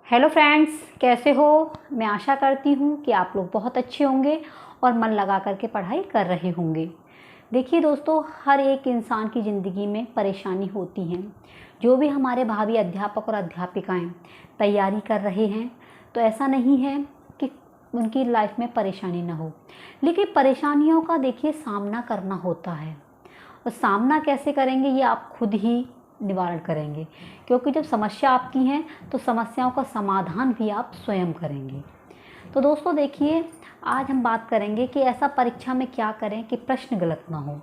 Hello friends, कैसे हो। मैं आशा करती हूँ कि आप लोग बहुत अच्छे होंगे और मन लगा करके पढ़ाई कर रहे होंगे। देखिए दोस्तों, हर एक इंसान की ज़िंदगी में परेशानी होती है। जो भी हमारे भावी अध्यापक और अध्यापिकाएं तैयारी कर रहे हैं, तो ऐसा नहीं है कि उनकी लाइफ में परेशानी ना हो, लेकिन परेशानियों का देखिए सामना करना होता है। और सामना कैसे करेंगे ये आप खुद ही निवारण करेंगे, क्योंकि जब समस्या आपकी है तो समस्याओं का समाधान भी आप स्वयं करेंगे। तो दोस्तों देखिए, आज हम बात करेंगे कि ऐसा परीक्षा में क्या करें कि प्रश्न गलत ना हो।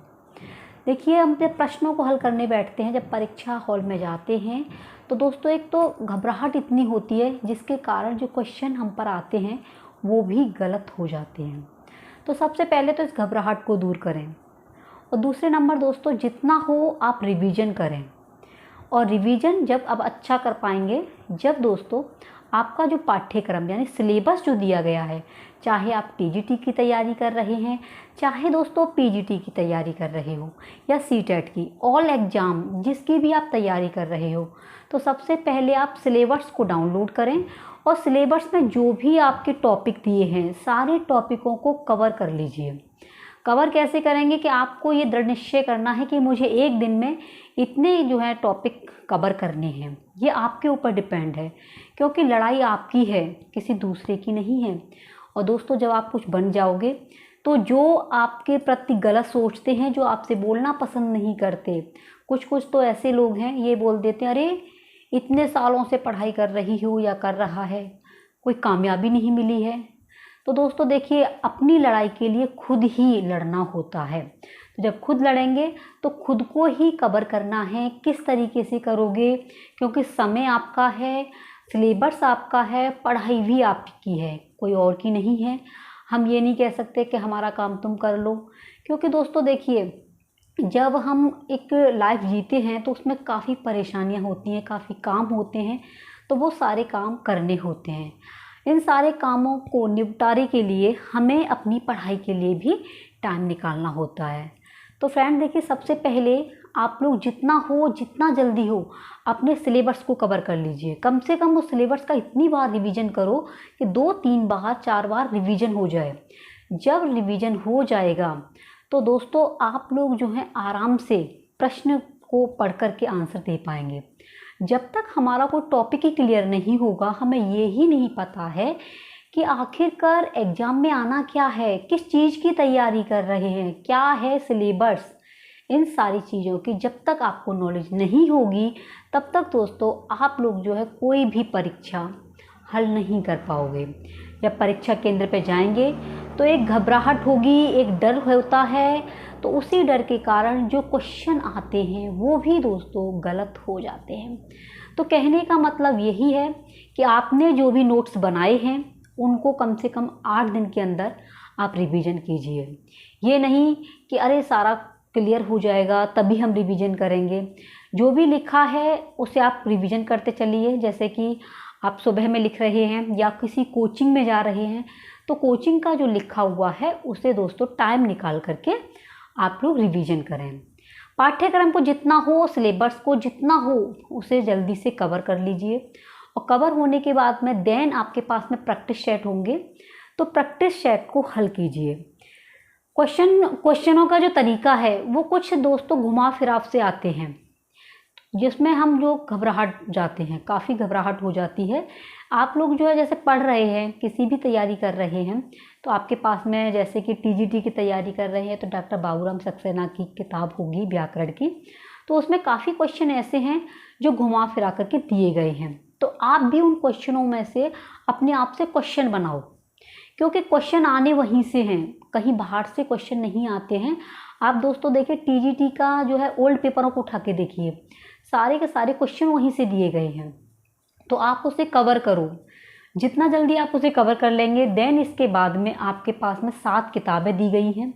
देखिए, हम जब प्रश्नों को हल करने बैठते हैं, जब परीक्षा हॉल में जाते हैं, तो दोस्तों एक तो घबराहट इतनी होती है जिसके कारण जो क्वेश्चन हम पर आते हैं वो भी गलत हो जाते हैं। तो सबसे पहले तो इस घबराहट को दूर करें, और दूसरे नंबर दोस्तों, जितना हो आप रिवीजन करें। और रिवीजन जब अब अच्छा कर पाएंगे जब दोस्तों आपका जो पाठ्यक्रम यानी सिलेबस जो दिया गया है, चाहे आप टीजीटी की तैयारी कर रहे हैं, चाहे दोस्तों पीजीटी की तैयारी कर रहे हो, या सीटेट की, ऑल एग्ज़ाम जिसकी भी आप तैयारी कर रहे हो, तो सबसे पहले आप सिलेबस को डाउनलोड करें और सिलेबस में जो भी आपके टॉपिक दिए हैं सारे टॉपिकों को कवर कर लीजिए। कवर कैसे करेंगे कि आपको ये दृढ़ निश्चय करना है कि मुझे एक दिन में इतने जो है टॉपिक कवर करने हैं। ये आपके ऊपर डिपेंड है, क्योंकि लड़ाई आपकी है, किसी दूसरे की नहीं है। और दोस्तों, जब आप कुछ बन जाओगे तो जो आपके प्रति गलत सोचते हैं, जो आपसे बोलना पसंद नहीं करते, कुछ कुछ तो ऐसे लोग हैं ये बोल देते हैं, अरे इतने सालों से पढ़ाई कर रही हो या कर रहा है, कोई कामयाबी नहीं मिली है। तो दोस्तों देखिए, अपनी लड़ाई के लिए खुद ही लड़ना होता है। तो जब खुद लड़ेंगे तो खुद को ही कवर करना है। किस तरीके से करोगे, क्योंकि समय आपका है, सिलेबस आपका है, पढ़ाई भी आपकी है, कोई और की नहीं है। हम ये नहीं कह सकते कि हमारा काम तुम कर लो, क्योंकि दोस्तों देखिए, जब हम एक लाइफ जीते हैं तो उसमें काफ़ी परेशानियां होती हैं, काफ़ी काम होते हैं, तो वो सारे काम करने होते हैं। इन सारे कामों को निपटारे के लिए हमें अपनी पढ़ाई के लिए भी टाइम निकालना होता है। तो फ्रेंड देखिए, सबसे पहले आप लोग जितना हो, जितना जल्दी हो, अपने सिलेबस को कवर कर लीजिए। कम से कम उस सिलेबस का इतनी बार रिवीजन करो कि 2-3 बार 4 बार रिवीजन हो जाए। जब रिवीजन हो जाएगा तो दोस्तों आप लोग जो हैं आराम से प्रश्न को पढ़ कर के आंसर दे पाएंगे। जब तक हमारा कोई टॉपिक ही क्लियर नहीं होगा, हमें ये ही नहीं पता है कि आखिरकार एग्ज़ाम में आना क्या है, किस चीज़ की तैयारी कर रहे हैं, क्या है सिलेबस, इन सारी चीज़ों की जब तक आपको नॉलेज नहीं होगी, तब तक दोस्तों आप लोग जो है कोई भी परीक्षा हल नहीं कर पाओगे। जब परीक्षा केंद्र पे जाएंगे तो एक घबराहट होगी, एक डर होता है, तो उसी डर के कारण जो क्वेश्चन आते हैं वो भी दोस्तों गलत हो जाते हैं। तो कहने का मतलब यही है कि आपने जो भी नोट्स बनाए हैं उनको कम से कम 8 दिन के अंदर आप रिवीजन कीजिए। ये नहीं कि अरे सारा क्लियर हो जाएगा तभी हम रिवीजन करेंगे। जो भी लिखा है उसे आप रिवीजन करते चलिए। जैसे कि आप सुबह में लिख रहे हैं या किसी कोचिंग में जा रहे हैं, तो कोचिंग का जो लिखा हुआ है उसे दोस्तों टाइम निकाल करके आप लोग रिवीजन करें। पाठ्यक्रम को जितना हो, सिलेबस को जितना हो, उसे जल्दी से कवर कर लीजिए। और कवर होने के बाद में देन आपके पास में प्रैक्टिस सेट होंगे, तो प्रैक्टिस सेट को हल कीजिए। क्वेश्चनों का जो तरीका है वो कुछ दोस्तों घुमा फिराव से आते हैं, जिसमें हम लोग घबराहट जाते हैं, काफ़ी घबराहट हो जाती है। आप लोग जो है जैसे पढ़ रहे हैं, किसी भी तैयारी कर रहे हैं, तो आपके पास में जैसे कि टीजीटी की तैयारी कर रहे हैं तो डॉक्टर बाबूराम सक्सेना की किताब होगी व्याकरण की, तो उसमें काफ़ी क्वेश्चन ऐसे हैं जो घुमा फिरा करके दिए गए हैं। तो आप भी उन क्वेश्चनों में से अपने आप से क्वेश्चन बनाओ, क्योंकि क्वेश्चन आने वहीं से हैं, कहीं बाहर से क्वेश्चन नहीं आते हैं। आप दोस्तों देखिए, टीजीटी का जो है ओल्ड पेपरों को उठा के देखिए, सारे के सारे क्वेश्चन वहीं से दिए गए हैं। तो आप उसे कवर करो, जितना जल्दी आप उसे कवर कर लेंगे। देन इसके बाद में आपके पास में 7 किताबें दी गई हैं,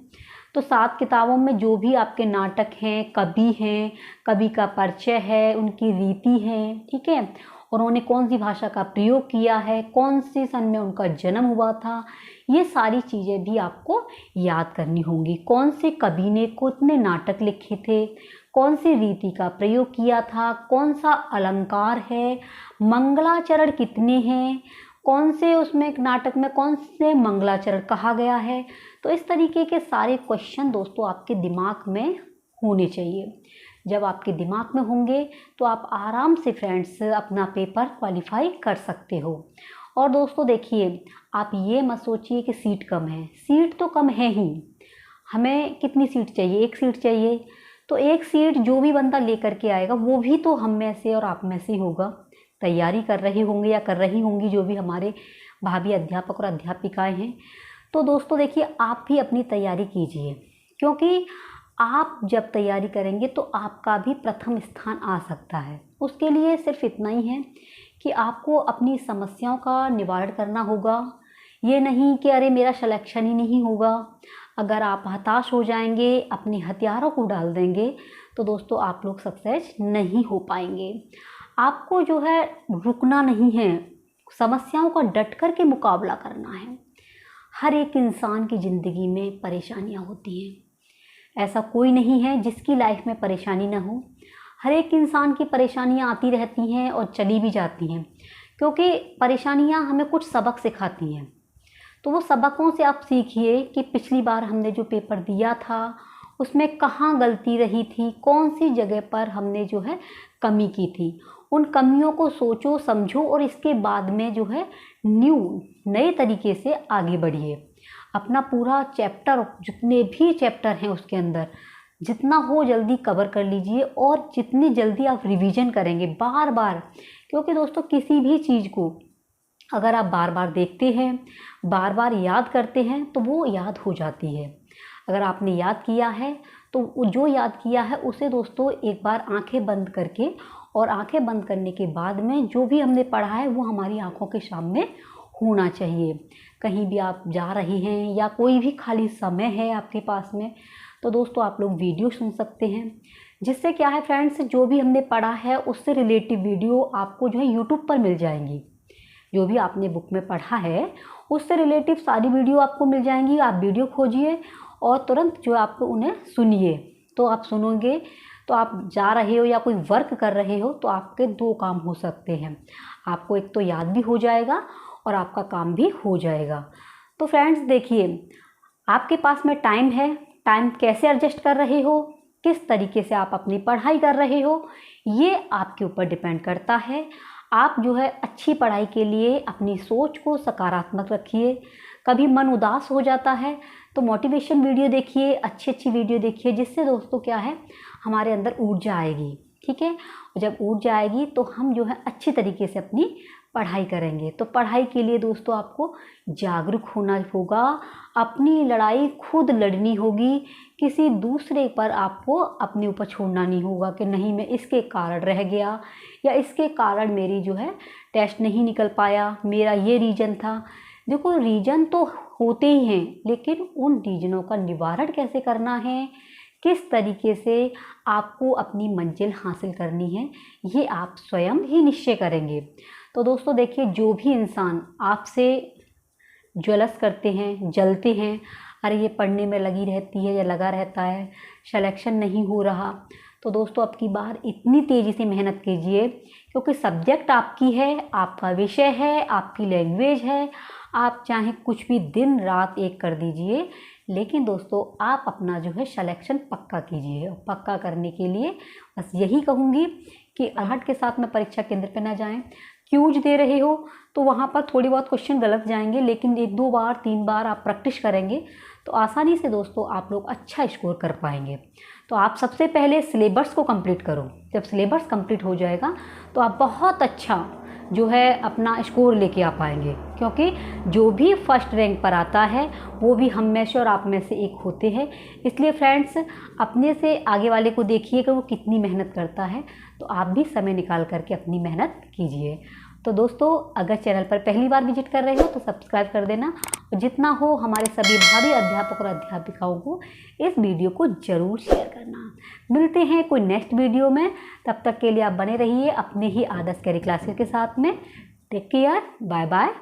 तो 7 किताबों में जो भी आपके नाटक हैं, कवि हैं, कवि का परिचय है, उनकी रीति है, ठीक है, उन्होंने कौन सी भाषा का प्रयोग किया है, कौन सी सन में उनका जन्म हुआ था, ये सारी चीज़ें भी आपको याद करनी होंगी। कौन से कवि ने कितने नाटक लिखे थे, कौन सी रीति का प्रयोग किया था, कौन सा अलंकार है, मंगलाचरण कितने हैं, कौन से उसमें एक नाटक में कौन से मंगलाचरण कहा गया है। तो इस तरीके के सारे क्वेश्चन दोस्तों आपके दिमाग में होने चाहिए। जब आपके दिमाग में होंगे तो आप आराम से फ्रेंड्स अपना पेपर क्वालिफाई कर सकते हो। और दोस्तों देखिए, आप ये मत सोचिए कि सीट कम है, सीट तो कम है ही। हमें कितनी सीट चाहिए? एक सीट चाहिए। तो एक सीट जो भी बंदा लेकर के आएगा वो भी तो हम में से और आप में से होगा। तैयारी कर रहे होंगे या कर रही होंगी जो भी हमारे भाभी अध्यापक और अध्यापिकाएं हैं। तो दोस्तों देखिए, आप भी अपनी तैयारी कीजिए, क्योंकि आप जब तैयारी करेंगे तो आपका भी प्रथम स्थान आ सकता है। उसके लिए सिर्फ इतना ही है कि आपको अपनी समस्याओं का निवारण करना होगा। ये नहीं कि अरे मेरा सिलेक्शन ही नहीं होगा। अगर आप हताश हो जाएंगे, अपने हथियारों को डाल देंगे, तो दोस्तों आप लोग सक्सेस नहीं हो पाएंगे। आपको जो है रुकना नहीं है, समस्याओं का डट कर के मुकाबला करना है। हर एक इंसान की ज़िंदगी में परेशानियां होती हैं। ऐसा कोई नहीं है जिसकी लाइफ में परेशानी ना हो। हर एक इंसान की परेशानियां आती रहती हैं और चली भी जाती हैं, क्योंकि परेशानियां हमें कुछ सबक सिखाती हैं। तो वो सबकों से आप सीखिए कि पिछली बार हमने जो पेपर दिया था उसमें कहाँ गलती रही थी, कौन सी जगह पर हमने जो है कमी की थी। उन कमियों को सोचो, समझो और इसके बाद में जो है नए तरीके से आगे बढ़िए। अपना पूरा चैप्टर, जितने भी चैप्टर हैं उसके अंदर जितना हो जल्दी कवर कर लीजिए, और जितनी जल्दी आप रिवीजन करेंगे बार बार, क्योंकि दोस्तों किसी भी चीज़ को अगर आप बार बार देखते हैं, बार बार याद करते हैं, तो वो याद हो जाती है। अगर आपने याद किया है तो जो याद किया है उसे दोस्तों एक बार आंखें बंद करके, और आंखें बंद करने के बाद में जो भी हमने पढ़ा है वो हमारी आंखों के सामने होना चाहिए। कहीं भी आप जा रहे हैं या कोई भी खाली समय है आपके पास में, तो दोस्तों आप लोग वीडियो सुन सकते हैं। जिससे क्या है फ्रेंड्स, जो भी हमने पढ़ा है उससे रिलेटिव वीडियो आपको जो है यूट्यूब पर मिल जाएंगी। जो भी आपने बुक में पढ़ा है उससे रिलेटिव सारी वीडियो आपको मिल जाएंगी। आप वीडियो खोजिए और तुरंत जो आपको उन्हें सुनिए। तो आप सुनोगे तो आप जा रहे हो या कोई वर्क कर रहे हो तो आपके दो काम हो सकते हैं। आपको एक तो याद भी हो जाएगा और आपका काम भी हो जाएगा। तो फ्रेंड्स देखिए, आपके पास में टाइम है, टाइम कैसे एडजस्ट कर रहे हो, किस तरीके से आप अपनी पढ़ाई कर रहे हो, ये आपके ऊपर डिपेंड करता है। आप जो है अच्छी पढ़ाई के लिए अपनी सोच को सकारात्मक रखिए। कभी मन उदास हो जाता है तो मोटिवेशन वीडियो देखिए, अच्छी अच्छी वीडियो देखिए, जिससे दोस्तों क्या है हमारे अंदर ऊर्जा आएगी। ठीक है, जब ऊर्जा आएगी तो हम जो है अच्छी तरीके से अपनी पढ़ाई करेंगे। तो पढ़ाई के लिए दोस्तों आपको जागरूक होना होगा, अपनी लड़ाई खुद लड़नी होगी। किसी दूसरे पर आपको अपने ऊपर छोड़ना नहीं होगा कि नहीं मैं इसके कारण रह गया या इसके कारण मेरी जो है टेस्ट नहीं निकल पाया, मेरा ये रीज़न था। देखो, रीज़न तो होते ही हैं, लेकिन उन रीजनों का निवारण कैसे करना है, किस तरीके से आपको अपनी मंजिल हासिल करनी है, ये आप स्वयं ही निश्चय करेंगे। तो दोस्तों देखिए, जो भी इंसान आपसे ज्वलस करते हैं, जलते हैं, अरे ये पढ़ने में लगी रहती है या लगा रहता है, सिलेक्शन नहीं हो रहा, तो दोस्तों अब की बार इतनी तेज़ी से मेहनत कीजिए, क्योंकि सब्जेक्ट आपकी है, आपका विषय है, आपकी लैंग्वेज है। आप चाहे कुछ भी दिन रात एक कर दीजिए, लेकिन दोस्तों आप अपना जो है सिलेक्शन पक्का कीजिए। पक्का करने के लिए बस यही कहूँगी कि आहट के साथ में परीक्षा केंद्र पे ना जाएं। क्यूज दे रहे हो तो वहाँ पर थोड़ी बहुत क्वेश्चन गलत जाएंगे, लेकिन 1-2 बार 3 बार आप प्रैक्टिस करेंगे तो आसानी से दोस्तों आप लोग अच्छा स्कोर कर पाएंगे। तो आप सबसे पहले सिलेबस को कंप्लीट करो। जब सिलेबस कंप्लीट हो जाएगा तो आप बहुत अच्छा जो है अपना स्कोर लेके आ पाएंगे, क्योंकि जो भी फर्स्ट रैंक पर आता है वो भी हम में से और आप में से एक होते हैं। इसलिए फ्रेंड्स, अपने से आगे वाले को देखिए कि वो कितनी मेहनत करता है, तो आप भी समय निकाल करके अपनी मेहनत कीजिए। तो दोस्तों, अगर चैनल पर पहली बार विजिट कर रहे हो तो सब्सक्राइब कर देना, और जितना हो हमारे सभी भावी अध्यापक और अध्यापिकाओं को इस वीडियो को ज़रूर शेयर करना। मिलते हैं कोई नेक्स्ट वीडियो में, तब तक के लिए आप बने रहिए अपने ही आदर्श कैरी क्लासेस के साथ में। Take care, bye bye.